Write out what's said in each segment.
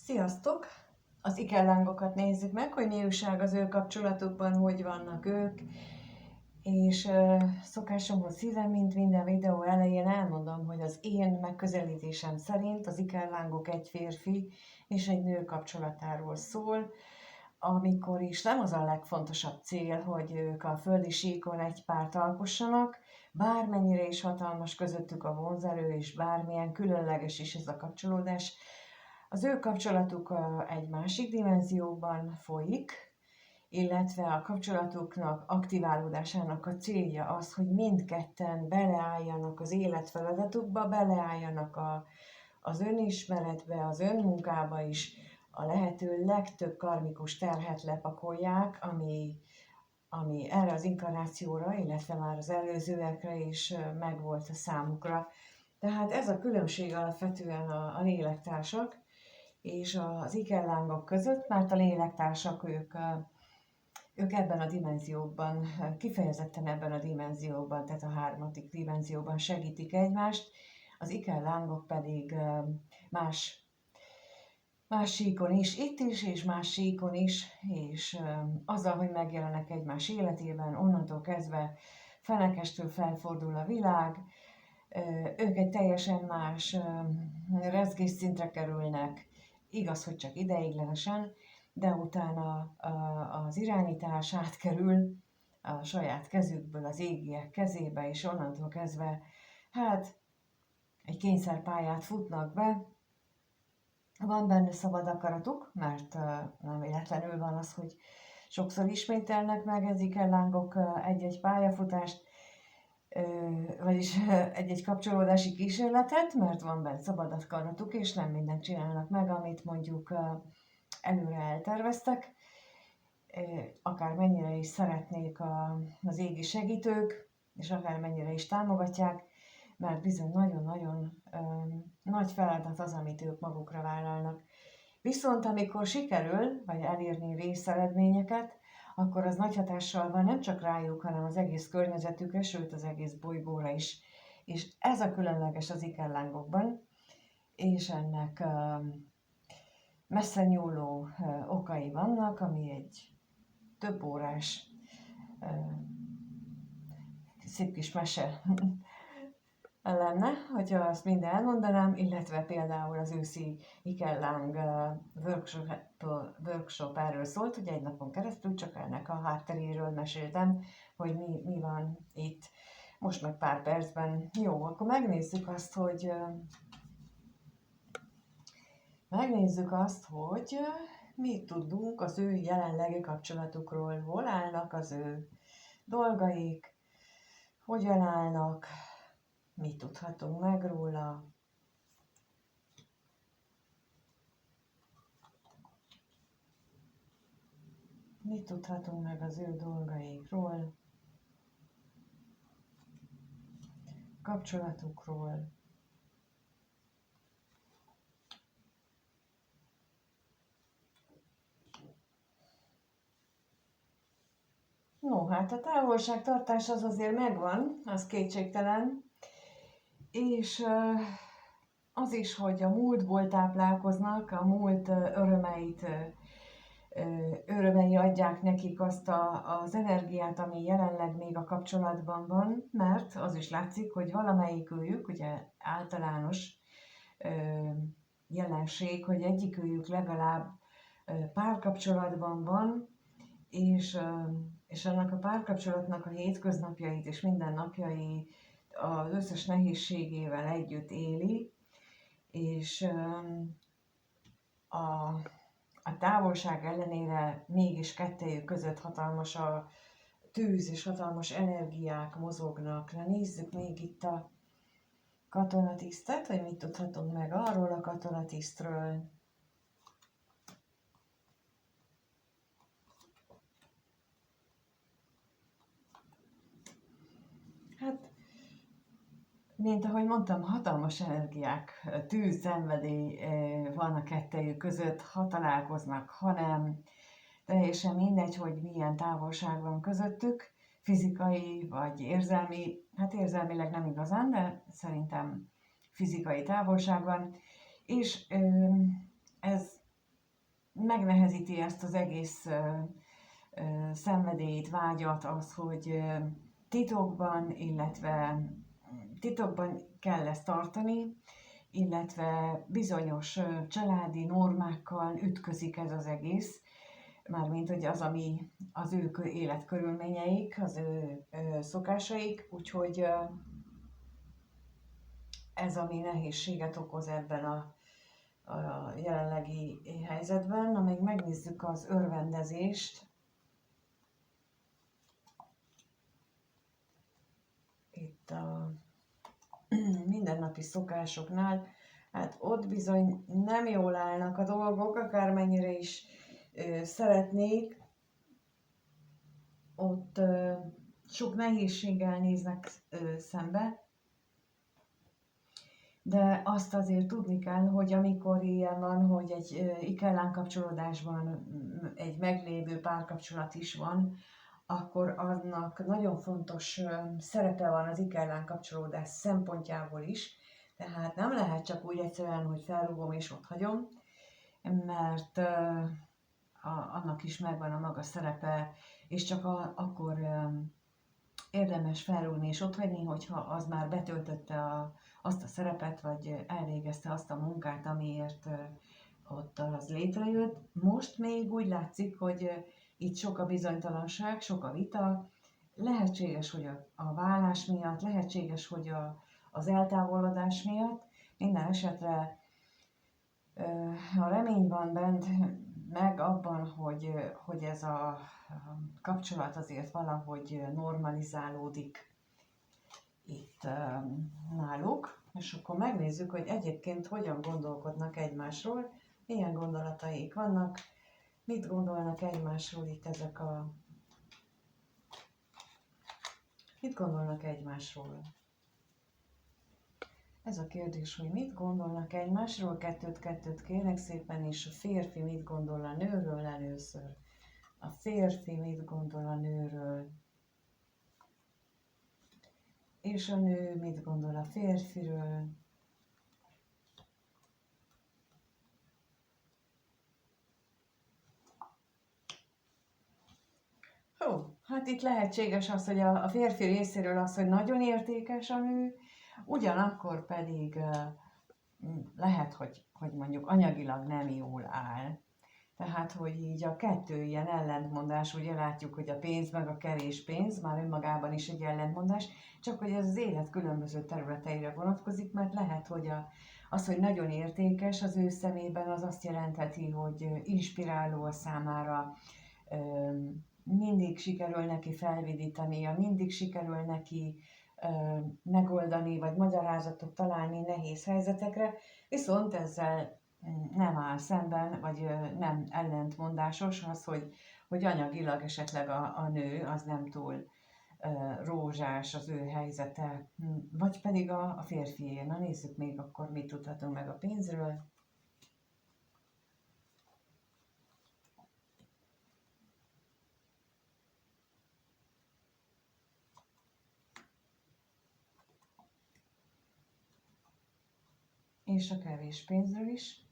Sziasztok! Az ikellángokat nézzük meg, hogy mi újság az ő kapcsolatukban, hogy vannak ők. És szokásomhoz híven, mint minden videó elején elmondom, hogy az én megközelítésem szerint az ikellángok egy férfi és egy nő kapcsolatáról szól, amikor is nem az a legfontosabb cél, hogy ők a földi síkon egy párt alkossanak, bármennyire is hatalmas közöttük a vonzerő, és bármilyen különleges is ez a kapcsolódás, az ő kapcsolatuk egy másik dimenzióban folyik, illetve a kapcsolatuknak aktiválódásának a célja az, hogy mindketten beleálljanak az életfeladatukba, beleálljanak az önismeretbe, az önmunkába is, a lehető legtöbb karmikus terhet lepakolják, ami erre az inkarnációra, illetve már az előzőekre is megvolt a számukra. Tehát ez a különbség alapvetően a lélektársak és az ikellángok között, mert a lélektársak ők ebben a dimenzióban, kifejezetten ebben a dimenzióban, tehát a harmadik dimenzióban segítik egymást, az ikellángok pedig más síkon is, itt is, és más síkon is, és azzal, hogy megjelennek egymás életében, onnantól kezdve fenekestől felfordul a világ, ők egy teljesen más rezgésszintre kerülnek, igaz, hogy csak ideiglenesen, de utána az irányítás átkerül a saját kezükből az égiek kezébe, és onnantól kezdve, egy kényszerpályát futnak be. Van benne szabad akaratuk, mert nem véletlenül van az, hogy sokszor ismételnek meg ikellángok egy-egy pályafutást, vagyis egy-egy kapcsolódási kísérletet, mert van benne szabad akaratuk, és nem mindent csinálnak meg, amit mondjuk előre elterveztek, akármennyire is szeretnék az égi segítők, és akármennyire is támogatják, mert bizony nagyon-nagyon nagy feladat az, amit ők magukra vállalnak. Viszont amikor sikerül, vagy elérni végeredményeket, akkor az nagy hatással van nem csak rájuk, hanem az egész környezetükre, sőt az egész bolygóra is. És ez a különleges az ikellángokban, és ennek messze nyúló okai vannak, ami egy több órás szép kis mese lenne, hogyha azt mind elmondanám, illetve például az őszi ikelláng workshop erről szólt, hogy egy napon keresztül csak ennek a hátteréről meséltem, hogy mi van itt. Most meg pár percben. Jó, akkor megnézzük azt, hogy mit tudunk az ő jelenlegi kapcsolatukról, hol állnak az ő dolgaik, hogyan állnak, mit tudhatunk meg róla. Mit tudhatunk meg az ő dolgaikról, kapcsolatukról. No, hát a távolságtartás az azért megvan, az kétségtelen, és az is, hogy a múltból táplálkoznak, a múlt örömei adják nekik azt az energiát, ami jelenleg még a kapcsolatban van, mert az is látszik, hogy valamelyikőjük, ugye általános jelenség, hogy egyikőjük legalább párkapcsolatban van, és annak a párkapcsolatnak a hétköznapjait és mindennapjai az összes nehézségével együtt éli, és a távolság ellenére mégis kettejük között hatalmas a tűz és hatalmas energiák mozognak. Na, nézzük még itt a katonatisztet, hogy mit tudhatunk meg arról a katonatisztről. Mint ahogy mondtam, hatalmas energiák, tűz, szenvedély van a kettejük között, ha találkoznak, ha nem. Teljesen mindegy, hogy milyen távolság van közöttük, fizikai vagy érzelmi, érzelmileg nem igazán, de szerintem fizikai távolság van, és ez megnehezíti ezt az egész szenvedélyt, vágyat az, hogy titokban kell ezt tartani, illetve bizonyos családi normákkal ütközik ez az egész, mármint hogy az, ami az ő életkörülményeik, az ő szokásaik, úgyhogy ez, ami nehézséget okoz ebben a jelenlegi helyzetben. Amíg megnézzük az örvendezést, itt a mindennapi szokásoknál, hát ott bizony nem jól állnak a dolgok, akármennyire is szeretnék, ott sok nehézséggel néznek szembe, de azt azért tudni kell, hogy amikor ilyen van, hogy egy ikellán kapcsolódásban egy meglévő párkapcsolat is van, akkor annak nagyon fontos szerepe van az ikellán kapcsolódás szempontjából is, tehát nem lehet csak úgy egyszerűen, hogy felrúgom és ott hagyom, mert annak is megvan a maga szerepe, és csak akkor érdemes felrúgni és otthagyni, hogyha az már betöltötte azt a szerepet, vagy elvégezte azt a munkát, amiért ott az létrejött. Most még úgy látszik, hogy itt sok a bizonytalanság, sok a vita, lehetséges, hogy a vállás miatt, lehetséges, hogy az eltávolodás miatt, minden esetre a remény van bent meg abban, hogy ez a kapcsolat azért valahogy normalizálódik itt náluk, és akkor megnézzük, hogy egyébként hogyan gondolkodnak egymásról, milyen gondolataik vannak, mit gondolnak egymásról itt ezek Mit gondolnak egymásról? Ez a kérdés, hogy mit gondolnak egymásról, kettőt kérek szépen, és a férfi mit gondol a nőről először. A férfi mit gondol a nőről, és a nő mit gondol a férfiről. Hát itt lehetséges az, hogy a férfi részéről az, hogy nagyon értékes a nő, ugyanakkor pedig lehet, hogy mondjuk anyagilag nem jól áll. Tehát, hogy így a kettő ilyen ellentmondás, ugye látjuk, hogy a pénz meg a kevés pénz már önmagában is egy ellentmondás, csak hogy ez az élet különböző területeire vonatkozik, mert lehet, hogy az, hogy nagyon értékes az ő szemében, az azt jelentheti, hogy inspiráló a számára, mindig sikerül neki felvidítania, mindig sikerül neki megoldani, vagy magyarázatot találni nehéz helyzetekre, viszont ezzel nem áll szemben, vagy nem ellentmondásos az, hogy anyagilag esetleg a nő az nem túl rózsás az ő helyzete, vagy pedig a férfié. Na nézzük még akkor, mit tudhatunk meg a pénzről. És a kevés pénzről is.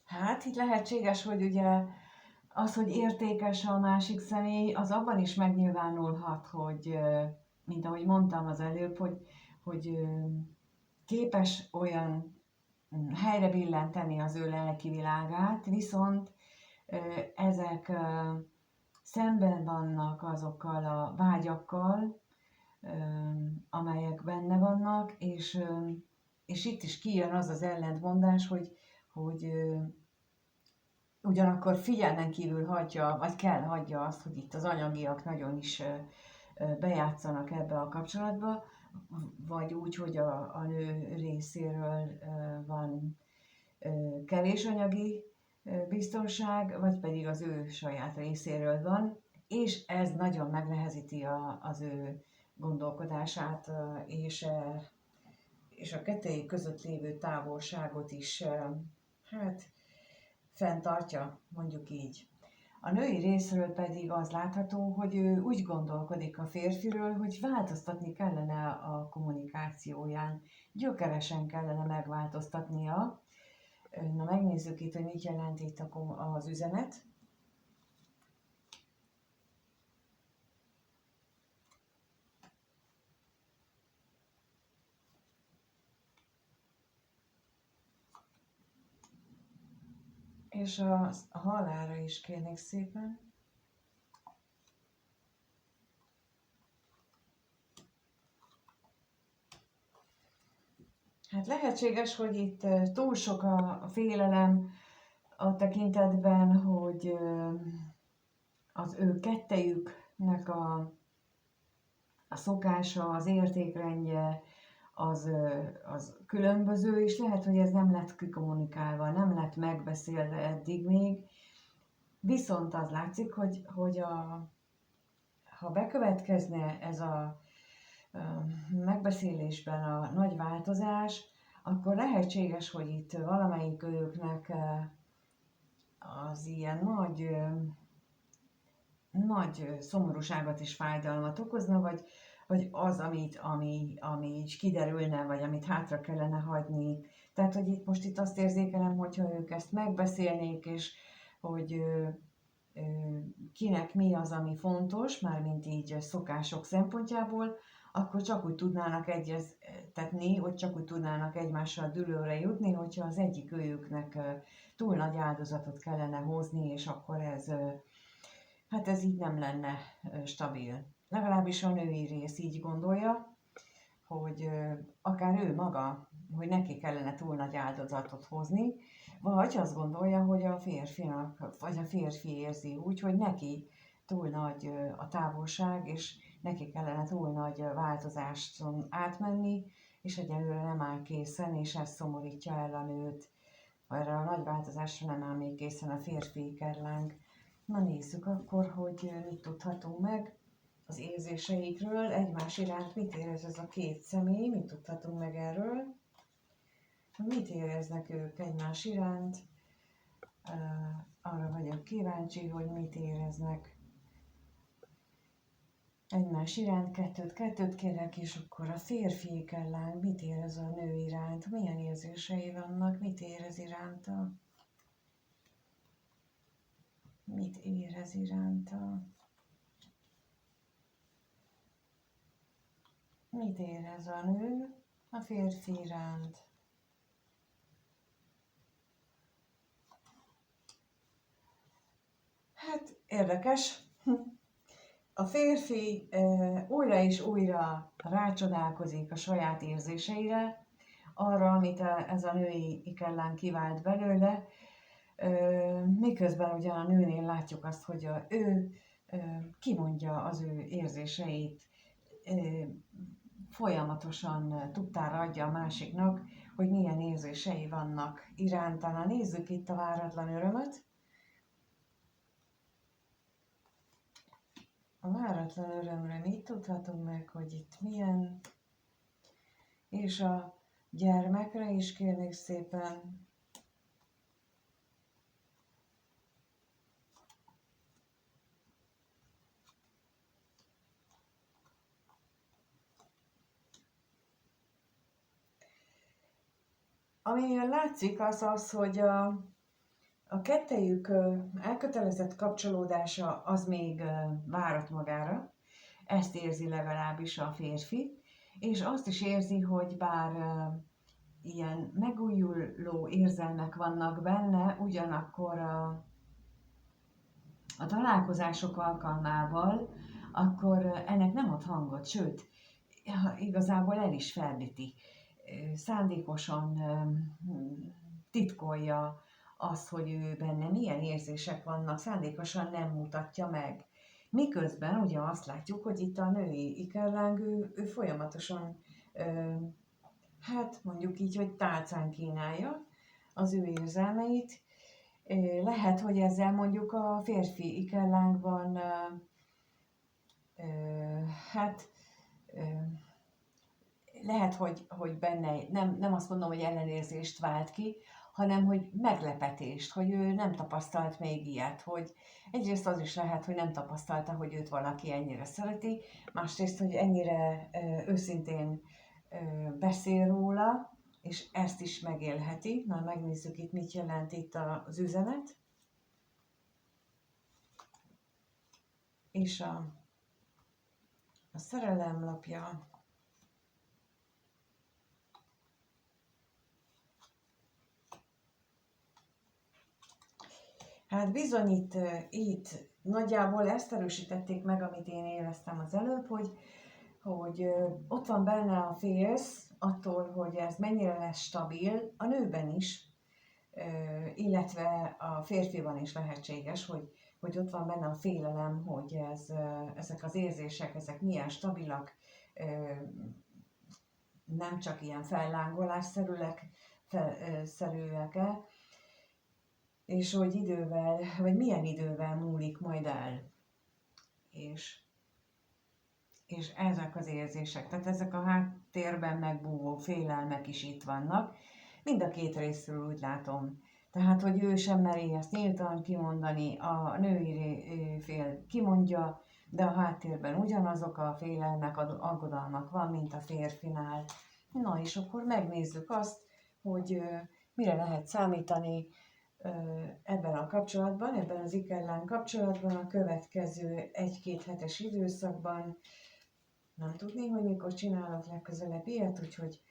Hát itt lehetséges, hogy ugye az, hogy értékes a másik személy, az abban is megnyilvánulhat, hogy, mint ahogy mondtam az előbb, hogy képes olyan helyre billenteni az ő lelki világát, viszont ezek szemben vannak azokkal a vágyakkal, amelyek benne vannak, és itt is kijön az az ellentmondás, hogy ugyanakkor figyelmen kívül hagyja, vagy kell hagyja azt, hogy itt az anyagiak nagyon is bejátszanak ebbe a kapcsolatba, vagy úgy, hogy a nő részéről van kevés anyagi biztonság, vagy pedig az ő saját részéről van, és ez nagyon megnehezíti az ő gondolkodását, és a kettőjük között lévő távolságot is, hát fenntartja, mondjuk így. A női részről pedig az látható, hogy ő úgy gondolkodik a férfiről, hogy változtatni kellene a kommunikációján, gyökeresen kellene megváltoztatnia. Na megnézzük itt, hogy mit jelent itt az üzenet. És a halálra is kérnék szépen. Hát lehetséges, hogy itt túl sok a félelem a tekintetben, hogy az ő kettejüknek a szokása, az értékrendje, az különböző, és lehet, hogy ez nem lett kikommunikálva, nem lett megbeszélve eddig még. Viszont az látszik, hogy ha bekövetkezne ez a megbeszélésben a nagy változás, akkor lehetséges, hogy itt valamelyik őknek az ilyen nagy szomorúságot és fájdalmat okozna, vagy az, ami így kiderülne, vagy amit hátra kellene hagyni. Tehát, hogy itt azt érzékelem, hogyha ők ezt megbeszélnék, és hogy kinek mi az, ami fontos, mármint így szokások szempontjából, akkor csak úgy tudnának egyeztetni, hogy csak úgy tudnának egymással dűlőre jutni, hogyha az egyik őjüknek túl nagy áldozatot kellene hozni, és akkor ez így nem lenne stabil. Legalábbis a női rész így gondolja, hogy akár ő maga, hogy neki kellene túl nagy áldozatot hozni, vagy azt gondolja, hogy a férfinak, vagy a férfi érzi úgy, hogy neki túl nagy a távolság, és neki kellene túl nagy változáson átmenni, és egyelőre nem áll készen, és ez szomorítja el a nőt. Erre a nagy változásra nem áll még készen a férfi ikerláng. Na nézzük akkor, hogy mit tudhatunk meg az érzéseikről, egymás iránt mit érez ez a két személy, mit tudhatunk meg erről, mit éreznek ők egymás iránt, arra vagyok kíváncsi, hogy mit éreznek egymás iránt, kettőt kérek, és akkor a férfi ikerláng mit érez a nő iránt, milyen érzései vannak, mit érez iránta, mit érez iránta. Mit érez a nő a férfi iránt? Hát érdekes. A férfi újra és újra rácsodálkozik a saját érzéseire, arra, amit ez a női ikerláng kivált belőle, miközben ugyan a nőnél látjuk azt, hogy ő kimondja az ő érzéseit, folyamatosan tudtára adja a másiknak, hogy milyen érzései vannak iránta. Nézzük itt a váratlan örömöt. A váratlan örömre mit tudhatunk meg, hogy itt milyen, és a gyermekre is kérnék szépen. Ami látszik az, hogy a kettejük elkötelezett kapcsolódása az még várat magára, ezt érzi legalábbis a férfi, és azt is érzi, hogy bár ilyen megújuló érzelmek vannak benne, ugyanakkor a találkozások alkalmával, akkor ennek nem ad hangot, sőt, igazából el is ferdíti. Szándékosan titkolja azt, hogy ő benne milyen érzések vannak, szándékosan nem mutatja meg. Miközben ugye azt látjuk, hogy itt a női ikerláng, ő folyamatosan, hát mondjuk így, hogy tálcán kínálja az ő érzelmeit. Lehet, hogy ezzel mondjuk a férfi ikerlángban, hát lehet, hogy benne, nem azt mondom, hogy ellenérzést vált ki, hanem hogy meglepetést, hogy ő nem tapasztalt még ilyet, hogy egyrészt az is lehet, hogy nem tapasztalta, hogy őt valaki ennyire szereti, másrészt, hogy ennyire őszintén beszél róla, és ezt is megélheti. Na, megnézzük itt, mit jelent itt az üzenet. És a szerelem lapja. Hát bizony itt nagyjából ezt erősítették meg, amit én éreztem az előbb, hogy ott van benne a félsz attól, hogy ez mennyire lesz stabil, a nőben is, illetve a férfiban is lehetséges, hogy ott van benne a félelem, hogy ezek az érzések, ezek milyen stabilak, nem csak ilyen fellángolásszerűek-e, és hogy idővel, vagy milyen idővel múlik majd el. És ezek az érzések, tehát ezek a háttérben megbúvó félelmek is itt vannak. Mind a két részről úgy látom. Tehát, hogy ő sem meri ezt nyíltan kimondani, a női fél kimondja, de a háttérben ugyanazok a félelmek, aggodalmak van, mint a férfinál. Na és akkor megnézzük azt, hogy mire lehet számítani ebben a kapcsolatban, ebben az ikerlán kapcsolatban a következő 1-2 hetes időszakban. Nem tudni, hogy mikor csinálok legközelebb ilyet, úgyhogy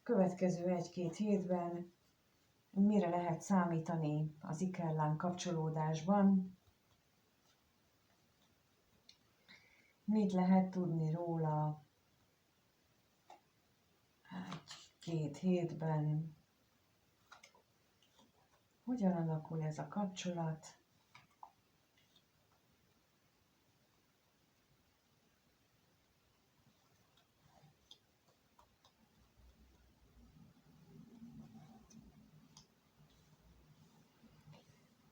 következő 1-2 hétben mire lehet számítani az ikerlán kapcsolódásban, mit lehet tudni róla 1-2 hétben, hogyan alakul ez a kapcsolat.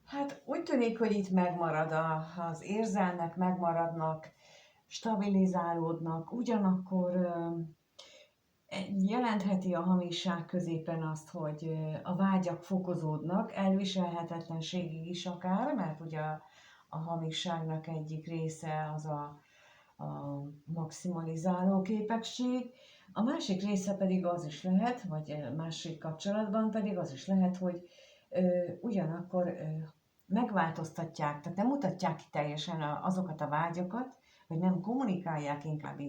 Hát úgy tűnik, hogy itt megmarad az érzelmek, megmaradnak, stabilizálódnak, ugyanakkor jelentheti a hamisság középen azt, hogy a vágyak fokozódnak, elviselhetetlenségig is akár, mert ugye a hamisságnak egyik része az a maximalizáló képesség, a másik része pedig az is lehet, vagy másik kapcsolatban pedig az is lehet, hogy ugyanakkor megváltoztatják, tehát nem mutatják ki teljesen azokat a vágyakat, vagy nem kommunikálják, inkább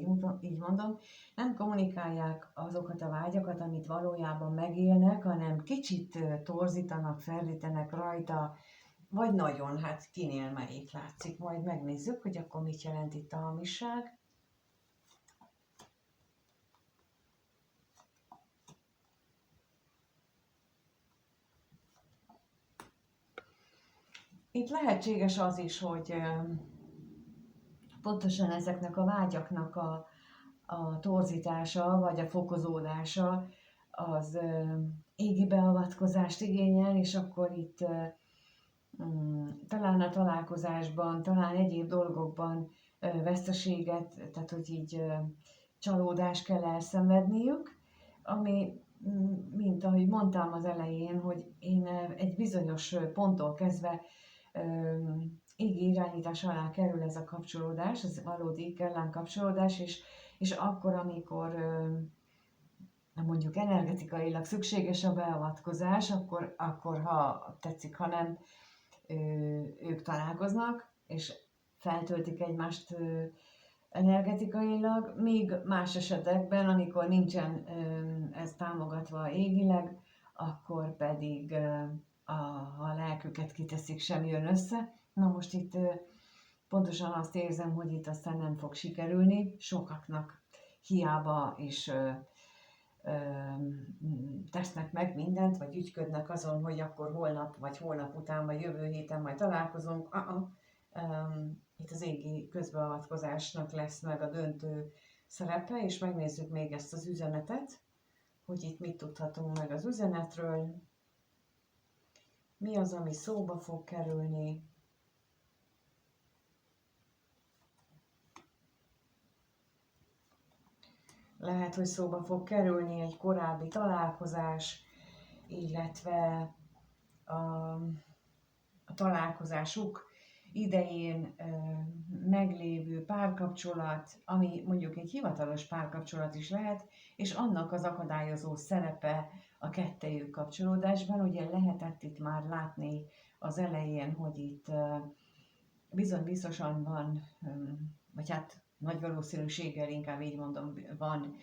így mondom, nem kommunikálják azokat a vágyakat, amit valójában megélnek, hanem kicsit torzítanak, ferdítenek rajta, vagy nagyon, hát kinél melyik látszik. Majd megnézzük, hogy akkor mit jelent itt a hamisság. Itt lehetséges az is, hogy pontosan ezeknek a vágyaknak a torzítása, vagy a fokozódása az égi beavatkozást igényel, és akkor itt talán a találkozásban, talán egyéb dolgokban veszteséget, tehát hogy így csalódást kell elszenvedniük, ami, mint ahogy mondtam az elején, hogy én egy bizonyos ponttól kezdve égi irányítás alá kerül ez a kapcsolódás, ez valódi ikerlán kapcsolódás, és akkor, amikor mondjuk energetikailag szükséges a beavatkozás, akkor ha tetszik, ha nem, ők találkoznak, és feltöltik egymást energetikailag, míg más esetekben, amikor nincsen ez támogatva égileg, akkor pedig a lelküket kiteszik, sem jön össze. Na most itt pontosan azt érzem, hogy itt aztán nem fog sikerülni, sokaknak hiába is tesznek meg mindent, vagy ügyködnek azon, hogy akkor holnap, vagy holnap után, vagy jövő héten majd találkozunk. Itt az égi közbeavatkozásnak lesz meg a döntő szerepe, és megnézzük még ezt az üzenetet, hogy itt mit tudhatunk meg az üzenetről. Mi az, ami szóba fog kerülni? Lehet, hogy szóba fog kerülni egy korábbi találkozás, illetve a találkozásuk idején meglévő párkapcsolat, ami mondjuk egy hivatalos párkapcsolat is lehet, és annak az akadályozó szerepe a kettejük kapcsolódásban. Ugye lehetett itt már látni az elején, hogy itt biztosan van, vagy hát nagy valószínűséggel, inkább így mondom, van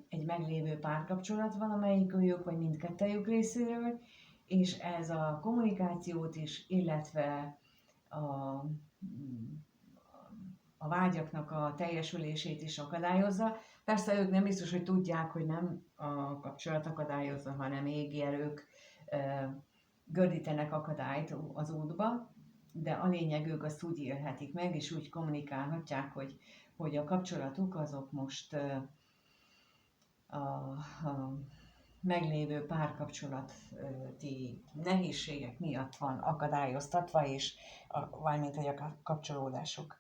egy meglévő párkapcsolat valamelyikőjük, vagy mindkettejük részéről, és ez a kommunikációt is, illetve a vágyaknak a teljesülését is akadályozza. Persze ők nem biztos, hogy tudják, hogy nem a kapcsolat akadályozza, hanem égi erők gördítenek akadályt az útba, de a lényeg, ők azt úgy élhetik meg, és úgy kommunikálhatják, hogy a kapcsolatuk azok most a meglévő párkapcsolati nehézségek miatt van akadályoztatva, és valamint, hogy a kapcsolódásuk.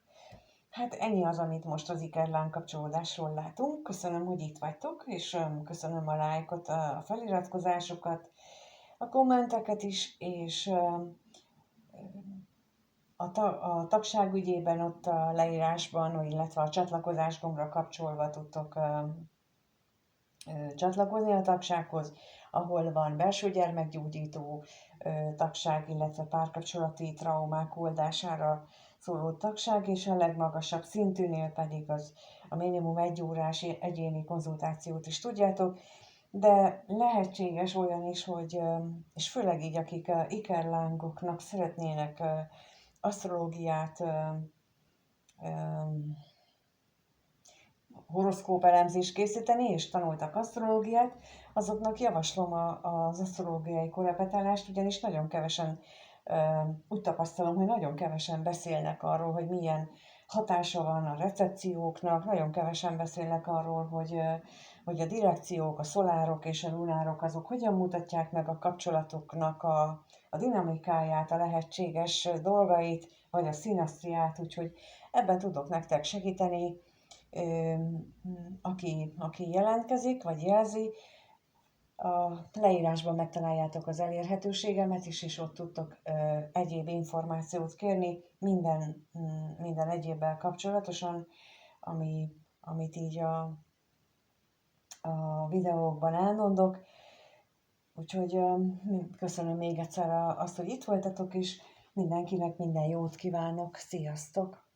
Hát ennyi az, amit most az Ikerlán kapcsolódásról látunk. Köszönöm, hogy itt vagytok, és köszönöm a lájkot, a feliratkozásokat, a kommenteket is, és a tagság ügyében ott a leírásban, illetve a csatlakozás gombra kapcsolva tudtok csatlakozni a tagsághoz, ahol van belső gyermekgyógyító tagság, illetve párkapcsolati traumák oldására szóló tagság, és a legmagasabb szintűnél pedig az a minimum 1 órás egyéni konzultációt is tudjátok, de lehetséges olyan is, hogy, és főleg így, akik ikerlángoknak szeretnének asztrológiát, horoszkóp elemzést készíteni, és tanultak asztrológiát, azoknak javaslom az asztrológiai korepetálást, ugyanis nagyon kevesen, úgy tapasztalom, hogy nagyon kevesen beszélnek arról, hogy milyen hatása van a recepcióknak, nagyon kevesen beszélnek arról, hogy a direkciók, a szolárok és a lunárok azok hogyan mutatják meg a kapcsolatoknak a dinamikáját, a lehetséges dolgait, vagy a szinasztriát, úgyhogy ebben tudok nektek segíteni. Aki jelentkezik, vagy jelzi, a leírásban megtaláljátok az elérhetőségemet is, és ott tudtok egyéb információt kérni, minden egyébbel kapcsolatosan, amit így a videókban elmondok. Úgyhogy köszönöm még egyszer azt, hogy itt voltatok, és mindenkinek minden jót kívánok. Sziasztok!